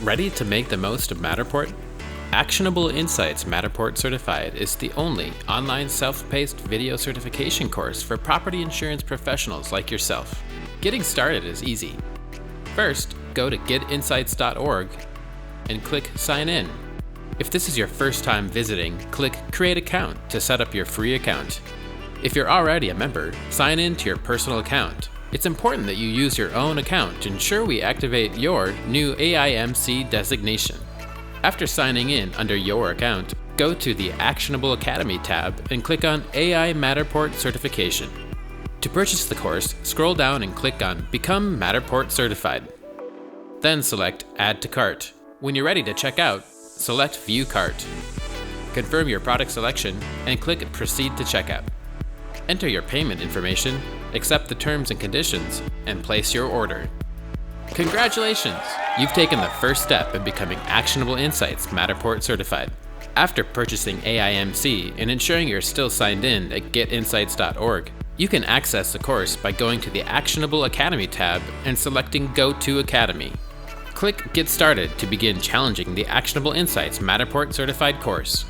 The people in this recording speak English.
Ready to make the most of Matterport? Actionable Insights Matterport Certified is the only online self-paced video certification course for property insurance professionals like yourself. Getting started is easy. First, go to getinsights.org and click Sign In. If this is your first time visiting, click Create Account to set up your free account. If you're already a member, sign in to your personal account. It's important that you use your own account to ensure we activate your new AIMC designation. After signing in under your account, go to the Actionable Academy tab and click on AI Matterport Certification. To purchase the course, scroll down and click on Become Matterport Certified. Then select Add to Cart. When you're ready to check out, select View Cart. Confirm your product selection and click Proceed to Checkout. Enter your payment information, accept the terms and conditions, and place your order. Congratulations! You've taken the first step in becoming Actionable Insights Matterport Certified. After purchasing AIMC and ensuring you're still signed in at getinsights.org, you can access the course by going to the Actionable Academy tab and selecting Go to Academy. Click Get Started to begin challenging the Actionable Insights Matterport Certified course.